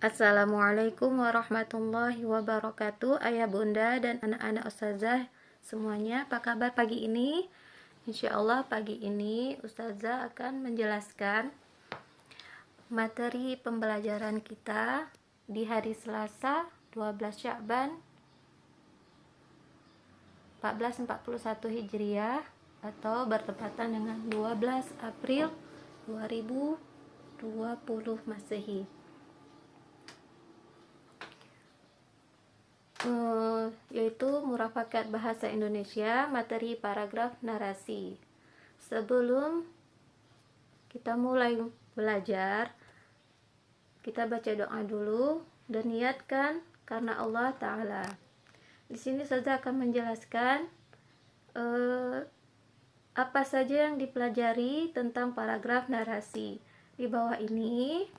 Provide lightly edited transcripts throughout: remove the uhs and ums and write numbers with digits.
Assalamualaikum warahmatullahi wabarakatuh. Ayah bunda dan anak-anak ustazah semuanya, apa kabar pagi ini? Insya Allah pagi ini ustazah akan menjelaskan materi pembelajaran kita di hari Selasa 12 Sya'ban 1441 Hijriah atau bertepatan dengan 12 April 2020 Masehi. Yaitu murafakat bahasa Indonesia, materi paragraf narasi. Sebelum kita mulai belajar, kita baca doa dulu dan niatkan karena Allah Ta'ala. Di sini saya akan menjelaskan apa saja yang dipelajari tentang paragraf narasi di bawah ini.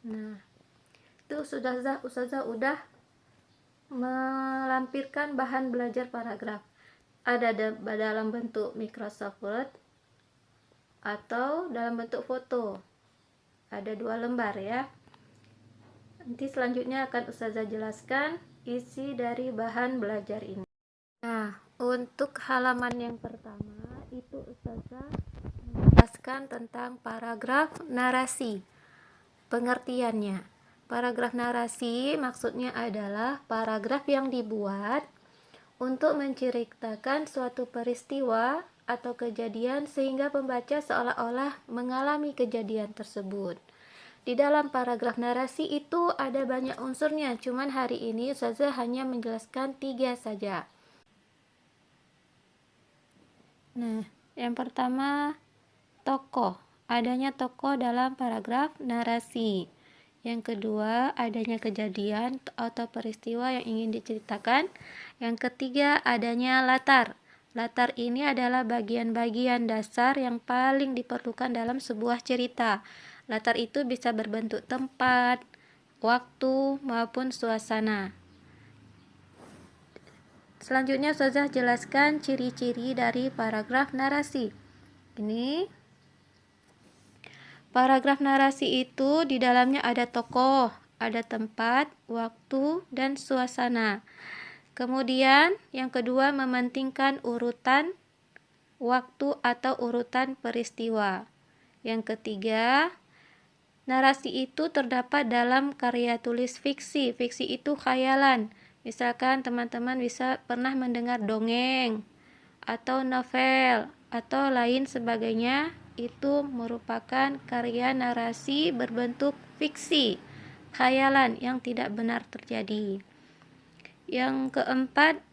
Nah, itu Ustazah udah melampirkan bahan belajar paragraf. Ada dalam bentuk Microsoft Word atau dalam bentuk foto. Ada 2 lembar ya. Nanti selanjutnya akan Ustazah jelaskan isi dari bahan belajar ini. Nah, untuk halaman yang pertama itu Ustazah menjelaskan tentang paragraf narasi. Pengertiannya. Paragraf narasi maksudnya adalah paragraf yang dibuat untuk menceritakan suatu peristiwa atau kejadian sehingga pembaca seolah-olah mengalami kejadian tersebut. Di dalam paragraf narasi itu ada banyak unsurnya, cuman hari ini saya hanya menjelaskan 3 saja. Nah, yang pertama tokoh. Adanya tokoh dalam paragraf narasi. Yang kedua, adanya kejadian atau peristiwa yang ingin diceritakan. Yang ketiga, adanya latar. Latar ini adalah bagian-bagian dasar yang paling diperlukan dalam sebuah cerita. Latar itu bisa berbentuk tempat, waktu, maupun suasana. Selanjutnya, Ustazah jelaskan ciri-ciri dari paragraf narasi. Ini paragraf narasi itu di dalamnya ada tokoh, ada tempat, waktu, dan suasana. Kemudian yang kedua mementingkan urutan waktu atau urutan peristiwa. Yang ketiga, narasi itu terdapat dalam karya tulis fiksi. Fiksi itu khayalan. Misalkan teman-teman bisa pernah mendengar dongeng atau novel atau lain sebagainya. Itu merupakan karya narasi berbentuk fiksi, khayalan yang tidak benar terjadi. Yang keempat,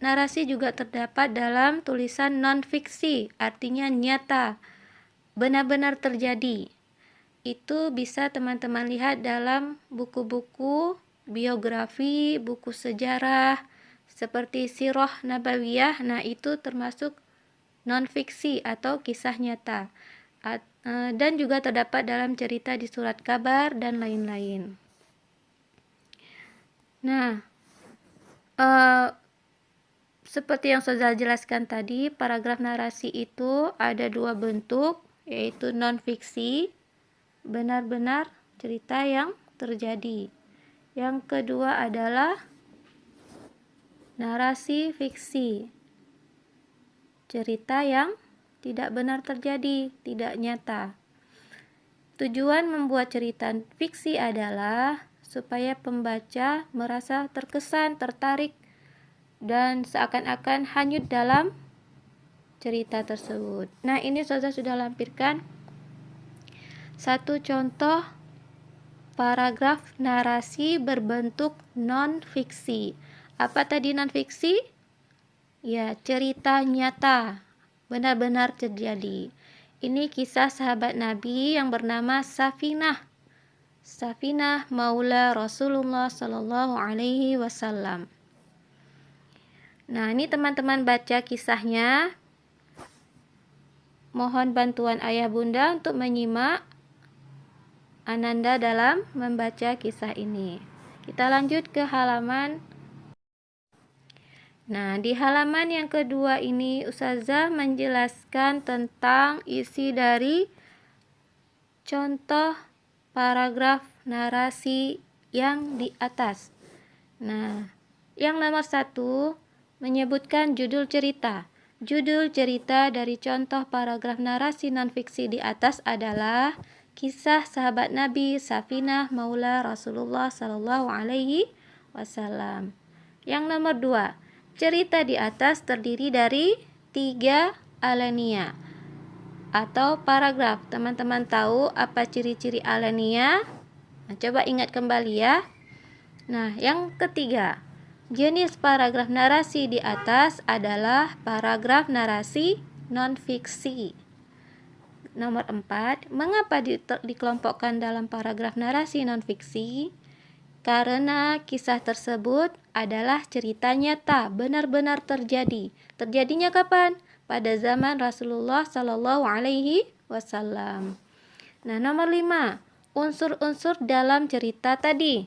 narasi juga terdapat dalam tulisan non-fiksi, artinya nyata, benar-benar terjadi. Itu bisa teman-teman lihat dalam buku-buku biografi, buku sejarah, seperti Sirah Nabawiyah. Nah, itu termasuk non-fiksi atau kisah nyata, dan juga terdapat dalam cerita di surat kabar dan lain-lain. Nah, seperti yang sudah jelaskan tadi, paragraf narasi itu ada 2 bentuk, yaitu non-fiksi, benar-benar cerita yang terjadi. Yang kedua adalah narasi fiksi, cerita yang tidak benar terjadi, tidak nyata. Tujuan membuat cerita fiksi adalah supaya pembaca merasa terkesan, tertarik, dan seakan-akan hanyut dalam cerita tersebut. Nah, ini saya sudah lampirkan satu contoh paragraf narasi berbentuk non-fiksi. Apa tadi non-fiksi? Ya, cerita nyata, benar-benar terjadi. Ini kisah sahabat Nabi yang bernama Safinah. Safinah Maula Rasulullah Sallallahu Alaihi Wasallam. Nah, ini teman-teman baca kisahnya. Mohon bantuan ayah bunda untuk menyimak Ananda dalam membaca kisah ini. Kita lanjut ke halaman. Nah, di halaman yang kedua ini Ustazah menjelaskan tentang isi dari contoh paragraf narasi yang di atas. Nah, yang nomor 1 menyebutkan judul cerita. Judul cerita dari contoh paragraf narasi non-fiksi di atas adalah kisah sahabat Nabi Safinah Maula Rasulullah Sallallahu Alaihi Wasallam. Yang nomor 2, cerita di atas terdiri dari 3 alinea atau paragraf. Teman-teman tahu apa ciri-ciri alinea? Nah, coba ingat kembali ya. Nah, yang ketiga, jenis paragraf narasi di atas adalah paragraf narasi non-fiksi. Nomor 4, mengapa dikelompokkan dalam paragraf narasi non-fiksi? Karena kisah tersebut adalah cerita nyata, benar-benar terjadi. Terjadinya kapan? Pada zaman Rasulullah Sallallahu Alaihi Wasallam. Nah, nomor 5, unsur-unsur dalam cerita tadi.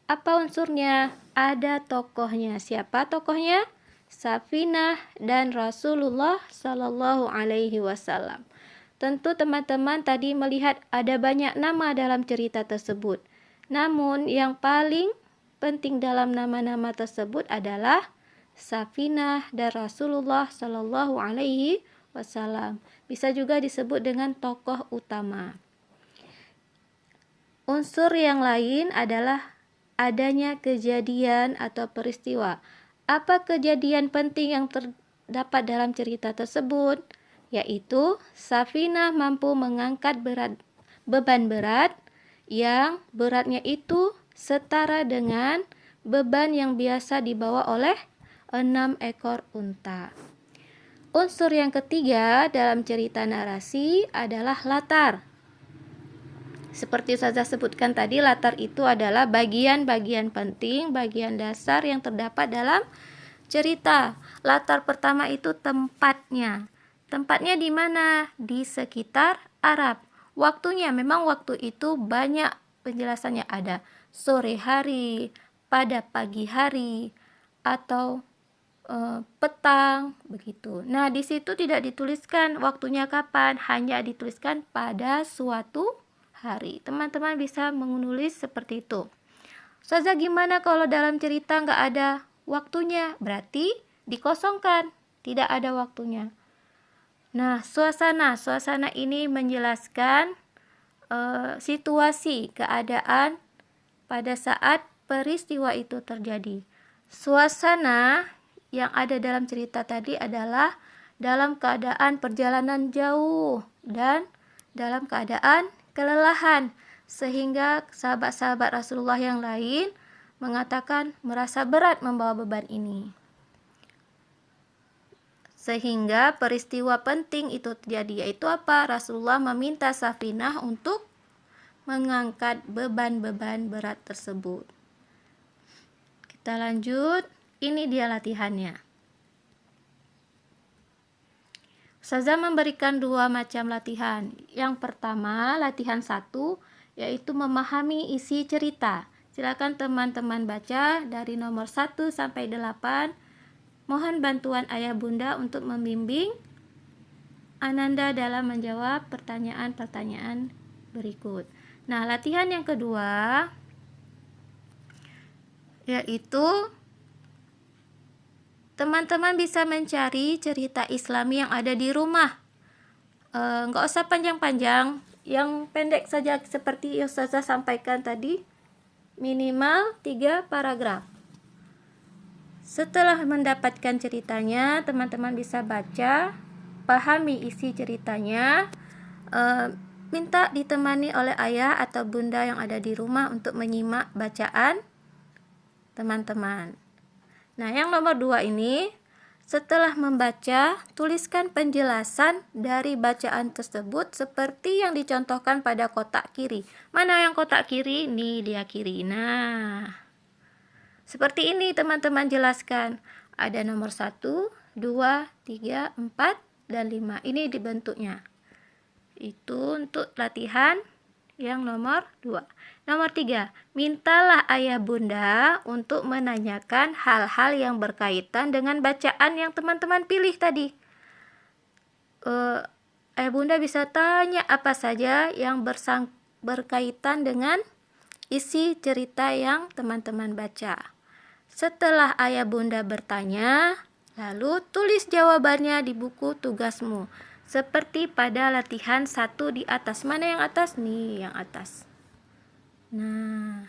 Apa unsurnya? Ada tokohnya. Siapa tokohnya? Safinah dan Rasulullah Sallallahu Alaihi Wasallam. Tentu teman-teman tadi melihat ada banyak nama dalam cerita tersebut. Namun yang paling penting dalam nama-nama tersebut adalah Safinah dan Rasulullah Sallallahu Alaihi Wasallam. Bisa juga disebut dengan tokoh utama. Unsur yang lain adalah adanya kejadian atau peristiwa. Apa kejadian penting yang terdapat dalam cerita tersebut? Yaitu Safinah mampu mengangkat beban berat yang beratnya itu setara dengan beban yang biasa dibawa oleh 6 ekor unta. Unsur yang ketiga dalam cerita narasi adalah latar. Seperti saya sebutkan tadi, latar itu adalah bagian-bagian penting, bagian dasar yang terdapat dalam cerita. Latar pertama itu tempatnya. Tempatnya di mana? Di sekitar Arab. Waktunya, memang waktu itu banyak penjelasannya, ada sore hari, pada pagi hari, atau petang, begitu. Nah, di situ tidak dituliskan waktunya kapan, hanya dituliskan pada suatu hari. Teman-teman bisa menulis seperti itu. Ustazah, gimana kalau dalam cerita nggak ada waktunya? Berarti dikosongkan, tidak ada waktunya. Nah, suasana ini menjelaskan situasi, keadaan pada saat peristiwa itu terjadi. Suasana yang ada dalam cerita tadi adalah dalam keadaan perjalanan jauh dan dalam keadaan kelelahan, sehingga sahabat-sahabat Rasulullah yang lain mengatakan merasa berat membawa beban ini. Sehingga peristiwa penting itu terjadi, yaitu apa? Rasulullah meminta Safinah untuk mengangkat beban-beban berat tersebut. Kita lanjut, ini dia latihannya. Ustazah memberikan 2 macam latihan. Yang pertama, latihan 1, yaitu memahami isi cerita. Silakan teman-teman baca dari nomor 1 sampai 8. Mohon bantuan ayah bunda untuk membimbing Ananda dalam menjawab pertanyaan-pertanyaan berikut. Nah, latihan yang kedua yaitu teman-teman bisa mencari cerita Islami yang ada di rumah. Nggak usah panjang-panjang, yang pendek saja seperti yang Ustazah sampaikan tadi, minimal 3 paragraf. Setelah mendapatkan ceritanya, teman-teman bisa baca, pahami isi ceritanya, minta ditemani oleh ayah atau bunda yang ada di rumah untuk menyimak bacaan teman-teman. Nah, yang nomor 2 ini, setelah membaca, tuliskan penjelasan dari bacaan tersebut seperti yang dicontohkan pada kotak kiri. Mana yang kotak kiri? Nih dia kiri. Nah, seperti ini teman-teman jelaskan. Ada nomor 1, 2, 3, 4, dan 5. Ini dibentuknya. Itu untuk latihan yang nomor 2. Nomor 3, mintalah ayah bunda untuk menanyakan hal-hal yang berkaitan dengan bacaan yang teman-teman pilih tadi. Ayah bunda bisa tanya apa saja yang berkaitan dengan isi cerita yang teman-teman baca. Setelah ayah bunda bertanya, lalu tulis jawabannya di buku tugasmu. Seperti pada latihan 1 di atas. Mana yang atas? Nih, yang atas. Nah,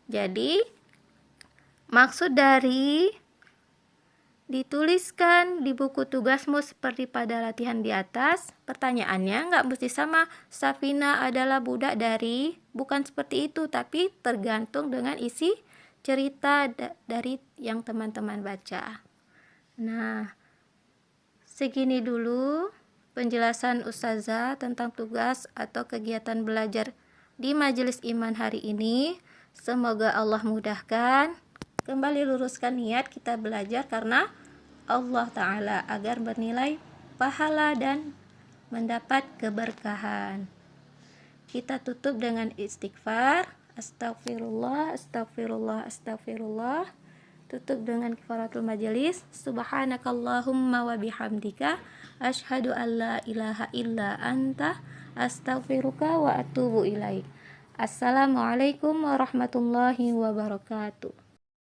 jadi maksud dari dituliskan di buku tugasmu seperti pada latihan di atas, pertanyaannya nggak mesti sama. Safina adalah budak dari, bukan seperti itu, tapi tergantung dengan isi cerita dari yang teman-teman baca. Nah, segini dulu penjelasan Ustazah tentang tugas atau kegiatan belajar di Majelis Iman hari ini. Semoga Allah mudahkan. Kembali luruskan niat kita belajar karena Allah Ta'ala agar bernilai pahala dan mendapat keberkahan. Kita tutup dengan istighfar. Astagfirullah, astagfirullah, astagfirullah. Tutup dengan kifaratul majelis. Subhanakallahumma wa bihamdika asyhadu an la ilaha illa anta astaghfiruka wa atubu ilaik. Assalamualaikum warahmatullahi wabarakatuh.